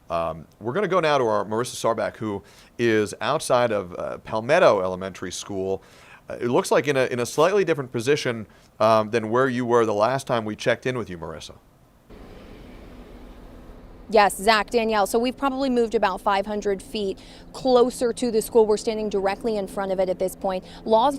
We're going to go now to our Marissa Sarback, who is outside of Palmetto Elementary School. It looks like in a slightly different position than where you were the last time we checked in with you, Marissa. Yes, Zach, Danielle. So we've probably moved about 500 feet closer to the school. We're standing directly in front of it at this point. Law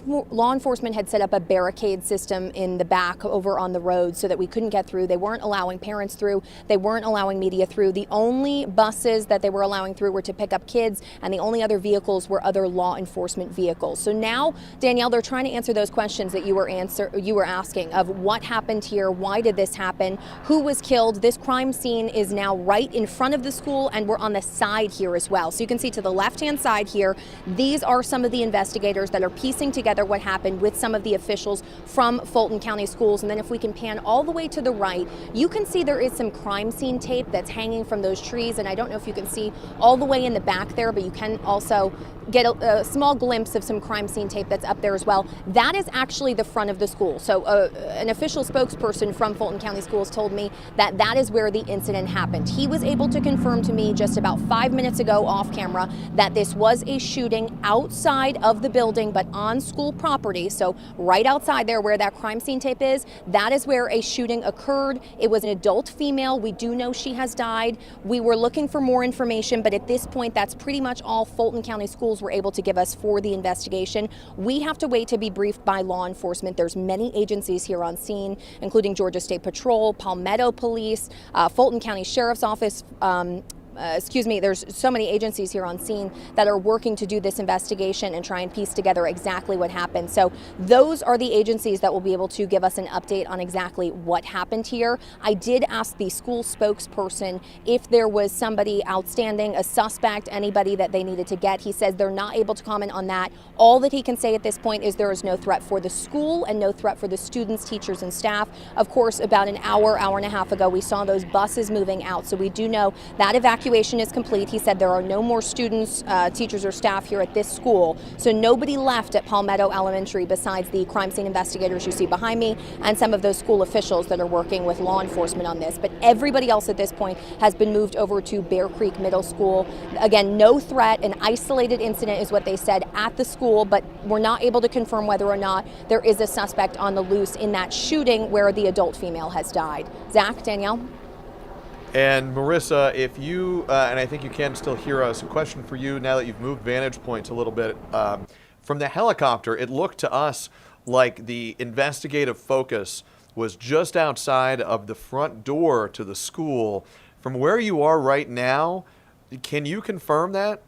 enforcement had set up a barricade system in the back over on the road so that we couldn't get through. They weren't allowing parents through. They weren't allowing media through. The only buses that they were allowing through were to pick up kids, and the only other vehicles were other law enforcement vehicles. So now, Danielle, they're trying to answer those questions that you were asking of what happened here, why did this happen, who was killed. This crime scene is now right in front of the school, and we're on the side here as well. So you can see to the left-hand side here, these are some of the investigators that are piecing together what happened with some of the officials from Fulton County Schools. And then if we can pan all the way to the right, you can see there is some crime scene tape that's hanging from those trees. And I don't know if you can see all the way in the back there, but you can also get a small glimpse of some crime scene tape that's up there as well. That is actually the front of the school. So an official spokesperson from Fulton County Schools told me that that is where the incident happened. He was able to confirm to me just about 5 minutes ago off camera that this was a shooting outside of the building, but on school property. So right outside there where that crime scene tape is, that is where a shooting occurred. It was an adult female. We do know she has died. We were looking for more information, but at this point, that's pretty much all Fulton County Schools were able to give us for the investigation. We have to wait to be briefed by law enforcement. There's many agencies here on scene, including Georgia State Patrol, Palmetto Police, Fulton County Sheriff's Office, there's so many agencies here on scene that are working to do this investigation and try and piece together exactly what happened. So those are the agencies that will be able to give us an update on exactly what happened here. I did ask the school spokesperson if there was somebody outstanding, a suspect, anybody that they needed to get. He says they're not able to comment on that. All that he can say at this point is there is no threat for the school and no threat for the students, teachers, and staff. Of course, about an hour and a half ago, we saw those buses moving out. So we do know that evacuation is complete. He said there are no more students, teachers, or staff here at this school. So nobody left at Palmetto Elementary besides the crime scene investigators you see behind me and some of those school officials that are working with law enforcement on this. But everybody else at this point has been moved over to Bear Creek Middle School. Again, no threat, an isolated incident is what they said at the school, but we're not able to confirm whether or not there is a suspect on the loose in that shooting where the adult female has died. Zach, Danielle? And Marissa, if you, and I think you can still hear us, a question for you now that you've moved vantage points a little bit. From the helicopter, it looked to us like the investigative focus was just outside of the front door to the school. From where you are right now, can you confirm that?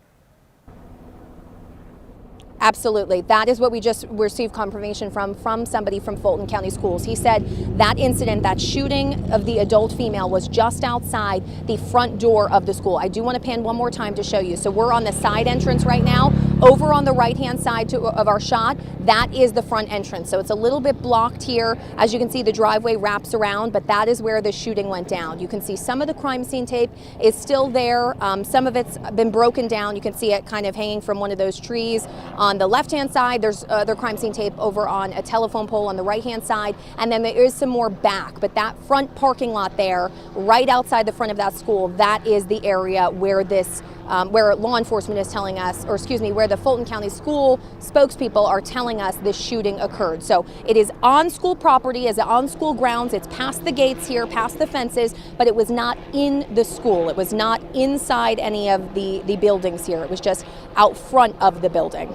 Absolutely. That is what we just received confirmation from somebody from Fulton County Schools. He said that incident, that shooting of the adult female was just outside the front door of the school. I do want to pan one more time to show you. So we're on the side entrance right now. Over on the right-hand side of our shot, that is the front entrance. So it's a little bit blocked here. As you can see, the driveway wraps around, but that is where the shooting went down. You can see some of the crime scene tape is still there. Some of it's been broken down. You can see it kind of hanging from one of those trees. On the left-hand side, there's other crime scene tape over on a telephone pole on the right-hand side, and then there is some more back. But that front parking lot there, right outside the front of that school, that is the area where this, where law enforcement is telling us, or excuse me, where the Fulton County School spokespeople are telling us this shooting occurred. So it is on school property, is on school grounds. It's past the gates here, past the fences, but it was not in the school. It was not inside any of the buildings here. It was just out front of the building.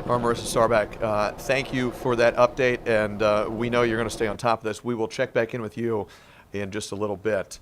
Marissa Sarback, thank you for that update, and we know you're going to stay on top of this. We will check back in with you in just a little bit.